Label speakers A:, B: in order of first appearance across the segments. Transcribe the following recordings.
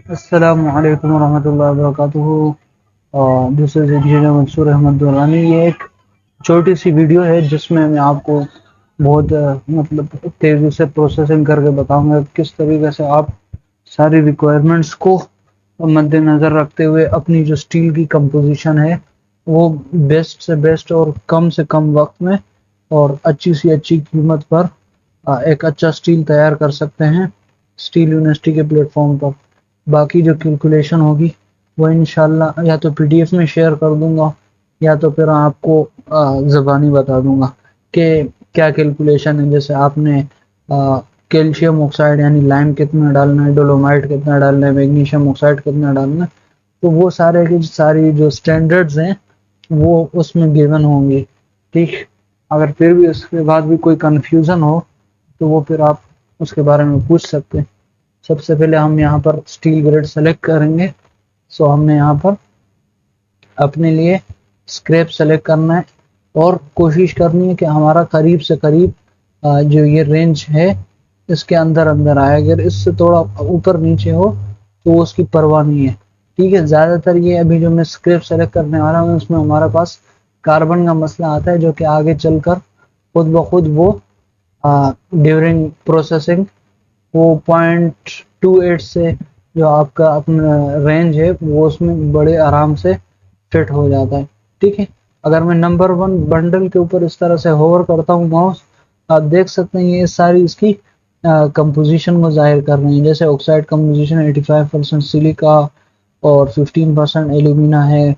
A: अस्सलामु अलैकुम वरहमतुल्लाहि वबरकातुहू। This is engineer Mansoor Ahmad Durrani. ये एक छोटी सी वीडियो है जिसमें मैं आपको बहुत मतलब तेज़ी से प्रोसेसिंग करके बताऊंगा किस तरीके से आप सारी रिक्वायरमेंट्स को मद्देनज़र रखते हुए अपनी जो स्टील की कंपोजिशन है वो बेस्ट से बेस्ट और कम से कम वक्त में और अच्छी सी अच्छी कीमत पर एक अच्छा स्टील तैयार कर सकते हैं स्टील यूनिवर्सिटी के प्लेटफॉर्म पर। बाकी जो कैलकुलेशन होगी वो इंशाल्लाह या तो पीडीएफ में शेयर कर दूंगा या तो फिर आपको ज़बानी बता दूंगा कि क्या कैलकुलेशन है। जैसे आपने कैल्शियम ऑक्साइड यानी लाइम कितना डालना है, डोलोमाइट कितना डालना है, मैग्नीशियम ऑक्साइड कितना डालना है, तो वो सारे की सारी जो स्टैंडर्ड्स हैं वो उसमें गिवन होंगे। ठीक, अगर फिर भी उसके बाद भी कोई कंफ्यूजन हो तो वो फिर आप उसके बारे में पूछ सकते हैं। सबसे पहले हम यहाँ पर स्टील ग्रेड सेलेक्ट करेंगे। सो हमने यहाँ पर अपने लिए स्क्रैप सेलेक्ट करना है और कोशिश करनी है कि हमारा करीब से करीब जो ये रेंज है इसके अंदर अंदर आए। अगर इससे थोड़ा ऊपर नीचे हो तो उसकी परवाह नहीं है। ठीक है, ज़्यादातर ये अभी जो मैं स्क्रैप सेलेक्ट करने वाला हूँ उसमें हमारे पास कार्बन का मसला आता है जो कि आगे चलकर खुद ब खुद वो ड्यूरिंग प्रोसेसिंग वो 0.28 से जो आपका अपना रेंज है वो उसमें बड़े आराम से फिट हो जाता है। ठीक है, अगर मैं नंबर वन बंडल के ऊपर इस तरह से होवर करता हूँ माउस, आप देख सकते हैं ये सारी इसकी कंपोजिशन को जाहिर कर रही है। जैसे ऑक्साइड कंपोजिशन 85% सिलिका और 15% एल्यूमिना है।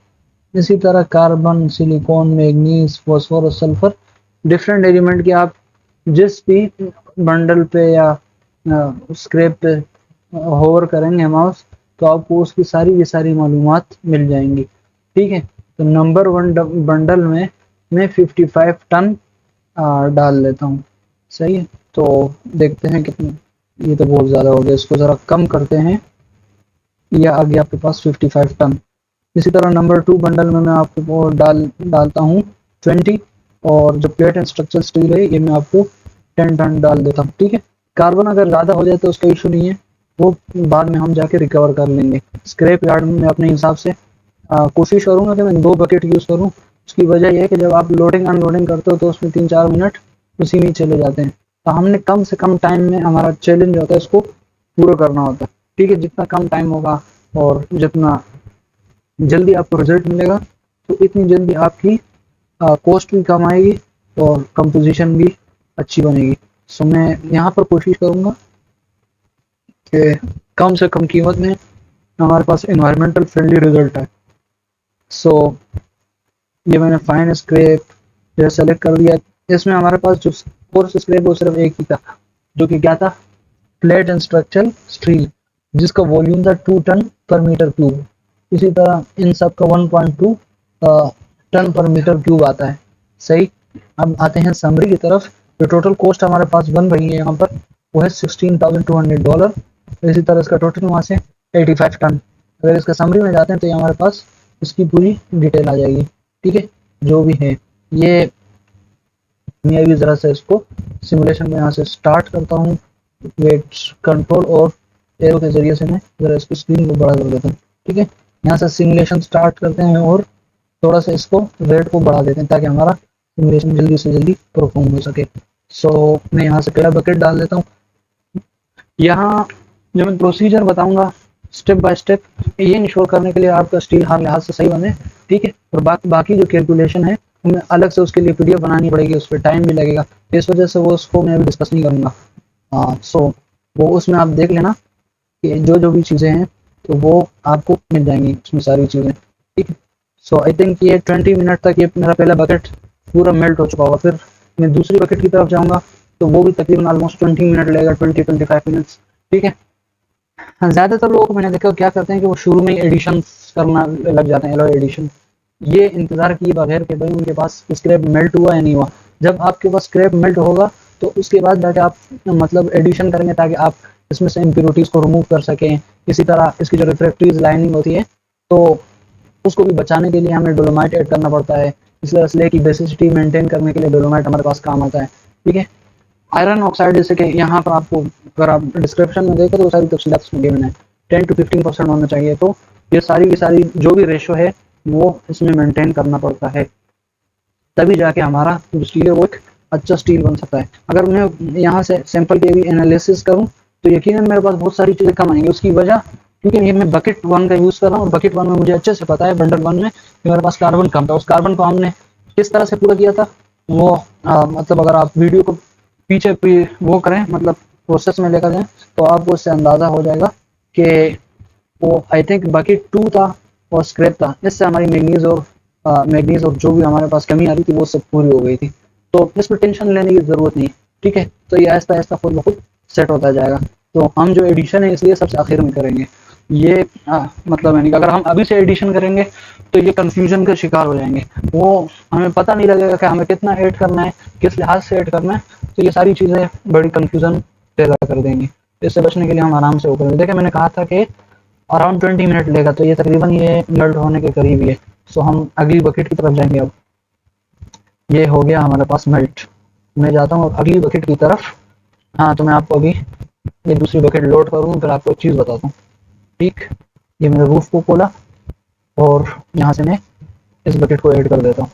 A: इसी तरह carbon, silicon, manganese, phosphorus, sulphur, different element के आप जिस भी बंडल पे या स्क्रैप पे होवर करेंगे माउस तो आपको उसकी सारी की सारी मालूमात मिल जाएंगी। ठीक है, तो नंबर वन बंडल में मैं 55 टन डाल लेता हूँ। सही है, तो देखते हैं कितने। ये तो बहुत ज़्यादा हो गया, इसको ज़रा कम करते हैं। ये आ गया आपके पास 55 टन। इसी तरह नंबर टू बंडल में मैं आपको वो डालता हूँ 20। और जो प्लेट एंड स्ट्रक्चर स्टील है ये मैं आपको 10 टन डाल देता हूँ। ठीक है, कार्बन अगर ज़्यादा हो जाए तो उसका इशू नहीं है, वो बाद में हम जाके रिकवर कर लेंगे। स्क्रैप यार्ड में मैं अपने हिसाब से कोशिश करूंगा कि मैं 2 बकेट यूज़ करूं। उसकी वजह यह है कि जब आप लोडिंग अनलोडिंग करते हो तो उसमें 3-4 मिनट उसी में चले जाते हैं। तो हमने कम से कम टाइम में हमारा चैलेंज होता है इसको पूरा करना होता है। ठीक है, जितना कम टाइम होगा और जितना जल्दी आपको रिजल्ट मिलेगा तो इतनी जल्दी आपकी कॉस्ट भी कम आएगी और कंपोजिशन भी अच्छी बनेगी। सो मैं यहाँ पर कोशिश करूँगा कि कम से कम कीमत में हमारे पास एनवायरमेंटल फ्रेंडली रिजल्ट है। सो ये मैंने फाइन स्क्रैप जो सेलेक्ट कर दिया। इसमें हमारे पास जो कोर्स स्क्रैप वो सिर्फ एक ही था जो कि क्या था, प्लेट एंड स्ट्रक्चरल स्टील, जिसका वॉल्यूम था 2 टन पर मीटर क्यूब। इसी तरह इन सब का 1.2 टन पर मीटर क्यूब आता है। सही, अब आते हैं समरी की तरफ। जो टोटल कॉस्ट हमारे पास बन रही है यहाँ पर वो है $16,200। इसी तरह इसका टोटल मास है 85 टन। अगर इसका समरी में जाते हैं तो ये हमारे पास इसकी पूरी डिटेल आ जाएगी। ठीक है, जो भी है ये मैं अभी ज़रा सा इसको सिमुलेशन में यहाँ से स्टार्ट करता हूँ। वेट कंट्रोल और एरो के जरिए से मैं ज़रा इसकी स्क्रीन को बड़ा कर देता हूँ। ठीक है, यहाँ से सिमुलेशन स्टार्ट करते हैं और थोड़ा सा इसको रेट को बढ़ा देते हैं ताकि हमारा सिमुलेशन जल्दी से जल्दी परफॉर्म हो सके। सो मैं यहाँ से पहला बकेट डाल देता हूँ। यहाँ जो मैं प्रोसीजर बताऊंगा स्टेप बाय स्टेप, ये इंश्योर करने के लिए आपका स्टील हर लिहाज से सही बने। ठीक है, और बाकी जो कैलकुलेशन है हमें अलग से उसके लिए पीडीएफ बनानी पड़ेगी, उस पर टाइम भी लगेगा, इस वजह से वो उसको मैं अभी डिस्कस नहीं करूँगा। सो वो उसमें आप देख लेना कि जो जो भी चीज़ें हैं तो वो आपको मिल जाएंगी उसमें सारी चीज़ें। ठीक है, सो आई थिंक ये 20 मिनट तक ये मेरा पहला बकेट पूरा मेल्ट हो चुका होगा। फिर मैं दूसरी बकेट की तरफ जाऊँगा तो वो भी तकरीबन ऑलमोस्ट 20 मिनट लगेगा, 20-25 मिनट्स। ठीक है, ज़्यादातर लोगों को मैंने देखा क्या करते हैं कि वो शुरू में ही एडिशन करना लग जाते हैं, एलॉय एडिशन, ये इंतज़ार किए बगैर कि भाई उनके पास स्क्रैप मेल्ट हुआ या नहीं हुआ। जब आपके पास स्क्रैप मेल्ट होगा तो उसके बाद जाके आप मतलब एडिशन करेंगे ताकि आप इसमें से इम्प्योरिटीज़ को रिमूव कर सकें। इसी तरह इसकी जो रिफ्रैक्टरीज लाइनिंग होती है तो उसको भी बचाने के लिए हमें डोलोमाइट ऐड करना पड़ता है। इसलिए स्ले की बेसिसिटी मेंटेन करने के लिए डोलोमाइट हमारे पास काम आता है। ठीक है, आयरन ऑक्साइड जैसे कि यहाँ पर आपको अगर आप डिस्क्रिप्शन में देखें तो सारी तफसीलात उसमें गिवन है। 10 to 15% होना चाहिए। तो ये सारी की सारी जो भी रेशो है वो इसमें मेंटेन करना पड़ता है, तभी जाके हमारा जो स्टील है वो एक अच्छा स्टील बन सकता है। अगर मैं यहाँ से सैंपल के भी एनालिसिस करूँ तो यकीनन मेरे पास बहुत सारी चीज़ें कम आएंगी। उसकी वजह क्योंकि ये मैं बकेट 1 का यूज़ कर रहा हूँ, और बकेट 1 में मुझे अच्छे से पता है बंडल 1 में कि मेरे पास कार्बन कम था। उस कार्बन को हमने किस तरह से पूरा किया था वो मतलब अगर आप वीडियो को पीछे वो करें, मतलब प्रोसेस में लेकर जाएं, तो आपको उससे अंदाज़ा हो जाएगा कि वो आई थिंक बकेट 2 था और स्क्रैप था। इससे हमारी मैग्नीज और जो भी हमारे पास कमी आ रही थी वो सब पूरी हो गई थी। तो इस पर टेंशन लेने की ज़रूरत नहीं, ठीक है। तो ये आहिस्ता आहिस्ता खुद ब खुद सेट होता जाएगा। तो हम जो एडिशन है इसलिए सबसे आखिर में करेंगे। ये मतलब यानी कि अगर हम अभी से एडिशन करेंगे तो ये कंफ्यूजन का शिकार हो जाएंगे, वो हमें पता नहीं लगेगा कि हमें कितना ऐड करना है, किस लिहाज से ऐड करना है। तो ये सारी चीज़ें बड़ी कंफ्यूजन पैदा कर देंगी। इससे बचने के लिए हम आराम से वो करेंगे। देखिए मैंने कहा था कि अराउंड 20 मिनट लेगा, तो ये तकरीबन ये मेल्ट होने के करीब ही है। सो हम अगली बकेट की तरफ जाएंगे। अब ये हो गया हमारे पास मेल्ट। मैं जाता हूँ अगली बकेट की तरफ। हाँ, तो मैं आपको अभी ये दूसरी बकेट लोड करूँ फिर आपको एक चीज़ बताता हूँ, ठीक। ये मैंने रूफ को खोला और यहाँ से मैं इस बकेट को ऐड कर देता हूँ।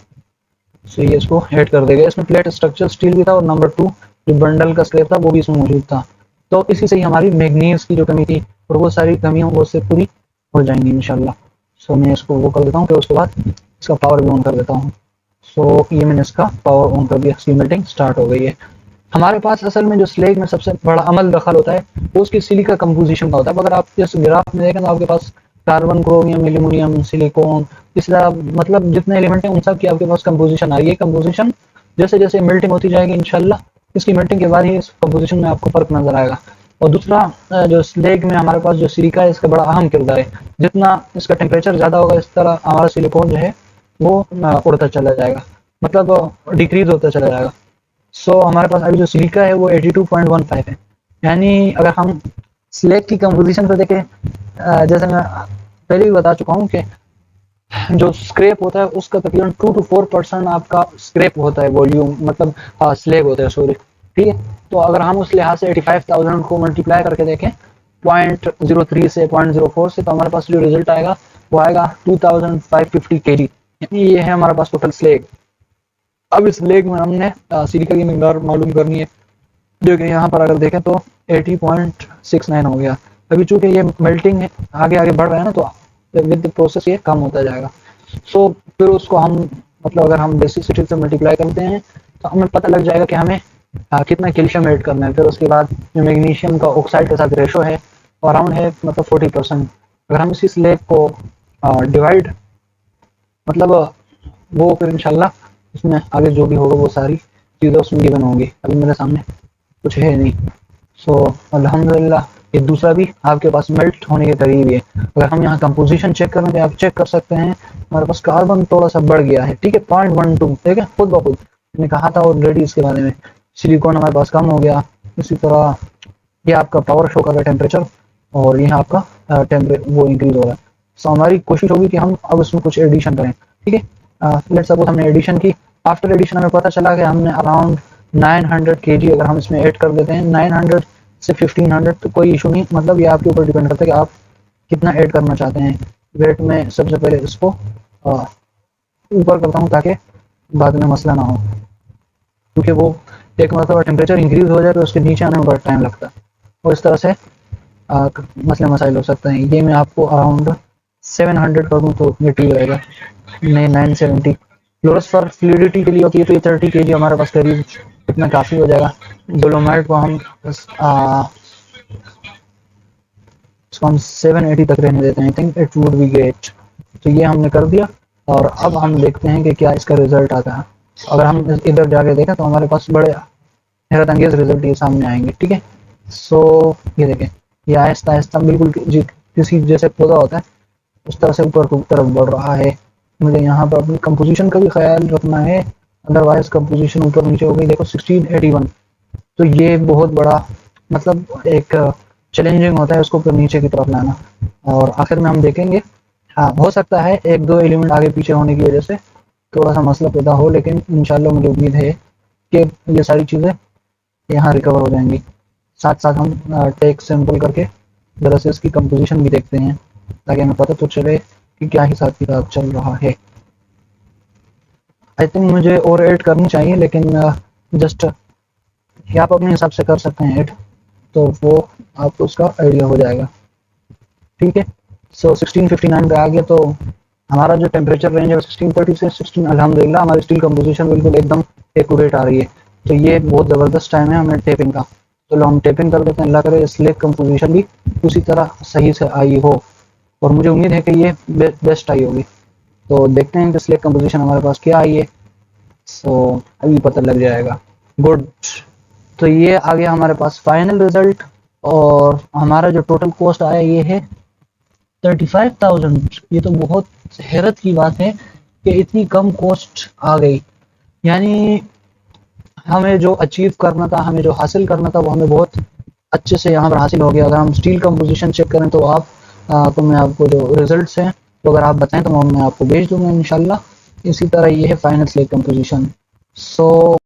A: सो ये इसको ऐड कर देगा। इसमें प्लेट स्ट्रक्चर स्टील भी था और नंबर 2 जो बंडल का स्क्रैप था वो भी इसमें मौजूद था। तो इसी से ही हमारी मैग्नीज की जो कमी थी और वो सारी कमियाँ वो उससे पूरी हो जाएंगी इंशाल्लाह। सो मैं इसको वो कर देता हूँ, फिर उसके बाद इसका पावर भी ऑन कर देता हूँ। सो ये मैंने इसका पावर ऑन कर दिया, इसकी मेल्टिंग स्टार्ट हो गई है। हमारे पास असल में जो स्लेग में सबसे बड़ा अमल दखल होता है वो उसकी सिलिका कंपोजिशन का होता है। अगर आप इस ग्राफ में देखें तो आपके पास कार्बन, क्रोमियम, एल्यूमिनियम, सिलिकॉन, इस तरह मतलब जितने एलिमेंट हैं उन सब की आपके पास कंपोजिशन आ रही है। कंपोजिशन जैसे जैसे मेल्टिंग होती जाएगी इंशाल्लाह इसकी मेल्टिंग के बाद ही इस कंपोजिशन में आपको फर्क नजर आएगा। और दूसरा जो स्लेग में हमारे पास जो सिलिका है इसका बड़ा अहम किरदार है। जितना इसका टेम्परेचर ज़्यादा होगा इस तरह हमारा सिलिकॉन जो है वो उड़ता चला जाएगा, मतलब डिक्रीज होता चला जाएगा। सो हमारे पास अभी जो सिलिका है वो 82.15 है। यानी अगर हम स्लेग की कंपोजिशन को देखें, जैसे मैं पहले भी बता चुका हूँ कि जो स्क्रैप होता है उसका तकरीबन 2 to 4% आपका स्क्रैप होता है वॉल्यूम, मतलब स्लेग होता है, सॉरी, ठीक है। तो अगर हम उस लिहाज से 85,000 को मल्टीप्लाई करके देखें 0.03 से 0.04 से, तो हमारे पास जो रिजल्ट आएगा वो आएगा 2550 kg। यानी ये है हमारे पास टोटल स्लेग। अब इस लेग में हमने सिलिका की मिकदार मालूम करनी है, जो कि यहाँ पर अगर देखें तो 80.69 हो गया। अभी चूंकि ये मेल्टिंग आगे आगे बढ़ रहा है ना, तो विद द प्रोसेस ये कम होता जाएगा। सो फिर उसको हम मतलब अगर हम बेसिसिटी से मल्टीप्लाई करते हैं तो हमें पता लग जाएगा कि हमें कितना कैल्शियम ऐड करना है। फिर उसके बाद जो मैग्नीशियम का ऑक्साइड के साथ रेशो है अराउंड है मतलब 40%। अगर हम इसी स्लेग को डिवाइड मतलब वो फिर इंशाल्लाह उसमें आगे जो भी होगा वो सारी चीज़ें उसमें गिवन होंगी। अभी मेरे सामने कुछ है नहीं। सो अल्हम्दुलिल्लाह ये दूसरा भी आपके पास मेल्ट होने के करीब ही है। अगर हम यहाँ कंपोजिशन चेक करें तो आप चेक कर सकते हैं हमारे पास कार्बन थोड़ा सा बढ़ गया है, ठीक है, 0.12, ठीक है, खुद ब खुद मैंने कहा था ऑलरेडी इसके बारे में। सिलिकॉन हमारे पास कम हो गया। इसी तरह ये आपका पावर शो कर रहा है टेम्परेचर, और यहाँ आपका टेम्परेचर वो इंक्रीज हो रहा है। सो हमारी कोशिश होगी कि हम अब इसमें कुछ एडिशन करें, ठीक है। लेट्स सपोज हमने एडिशन की। आफ्टर एडिशन हमें पता चला कि हमने अराउंड 900 kg अगर हम इसमें ऐड कर देते हैं, 900 से 1500 तो कोई इशू नहीं, मतलब ये आपके ऊपर डिपेंड करता है कि आप कितना ऐड करना चाहते हैं। वेट में सबसे पहले इसको ऊपर करता हूँ ताकि बाद में मसला ना हो, क्योंकि वो एक मतलब टेम्परेचर इंक्रीज हो जाए तो उसके नीचे आने में बड़ा टाइम लगता है और इस तरह से मसले मसाइल हो सकते हैं। ये मैं आपको अराउंड 700 कर दूँ तो ये ठीक रहेगा, नहीं 970। फ्लोरोस्फर फ्लूइडिटी के लिए होती है तो ये 30 kg हमारे पास करीब इतना काफ़ी हो जाएगा। डोलोमाइट को हम इसको हम 780 तक रहने देते हैं। I think it would be great. तो ये हमने कर दिया और अब हम देखते हैं कि क्या इसका रिजल्ट आता है। अगर हम इधर जाके देखें तो हमारे पास बड़े हैरत अंगेज रिजल्ट ये सामने आएंगे, ठीक है। सो ये देखें, ये आहिस्ता आहिस्ता बिल्कुल किसी जैसे पौधा होता है उस तरह से ऊपर की तरफ बढ़ रहा है। मुझे यहाँ पर अपनी कंपोजिशन का भी ख्याल रखना है, अदरवाइज कंपोजिशन ऊपर नीचे हो गई। देखो 1681, तो ये बहुत बड़ा मतलब एक चैलेंजिंग होता है उसको फिर नीचे की तरफ लाना। और आखिर में हम देखेंगे, हाँ हो सकता है एक दो एलिमेंट आगे पीछे होने की वजह से थोड़ा सा मसला पैदा हो, लेकिन इंशाल्लाह मुझे उम्मीद है कि ये सारी चीज़ें यहाँ रिकवर हो जाएंगी। साथ साथ हम टेक सैंपल करके जरा से इसकी कंपोजिशन भी देखते हैं ताकि हमें पता तो चले कि क्या हिसाब किताब चल रहा है। आई थिंक मुझे और ऐड करनी चाहिए, लेकिन जस्ट ये आप अपने हिसाब से कर सकते हैं ऐड, तो वो आपको उसका आइडिया हो जाएगा। ठीक है, सो 1659 पे आ गया, तो हमारा जो टेम्परेचर रेंज है 1630 से 16, अल्हम्दुलिल्लाह हमारी स्टील कंपोजिशन बिल्कुल एकदम एक्यूरेट आ रही है। तो ये बहुत ज़बरदस्त टाइम है हमें टेपिंग का। तो हम टेपिंग कर देते हैं, अल्लाह करे स्लेब कंपोजिशन भी उसी तरह सही से आई हो, और मुझे उम्मीद है कि ये बेस्ट आई होगी। तो देखते हैं कि स्लेब कंपोजिशन हमारे पास क्या आई है। सो अभी पता लग जाएगा। गुड, तो ये आ गया हमारे पास फाइनल रिजल्ट, और हमारा जो टोटल कॉस्ट आया ये है 35,000। ये तो बहुत हैरत की बात है कि इतनी कम कॉस्ट आ गई। यानी हमें जो अचीव करना था, हमें जो हासिल करना था, वो हमें बहुत अच्छे से यहाँ पर हासिल हो गया। अगर हम स्टील कंपोजिशन चेक करें तो तो मैं आपको जो रिजल्ट्स हैं, तो अगर आप बताएं तो मैं आपको भेज दूंगा इंशाल्लाह। इसी तरह ये है फाइनल स्लेब कंपोजिशन। सो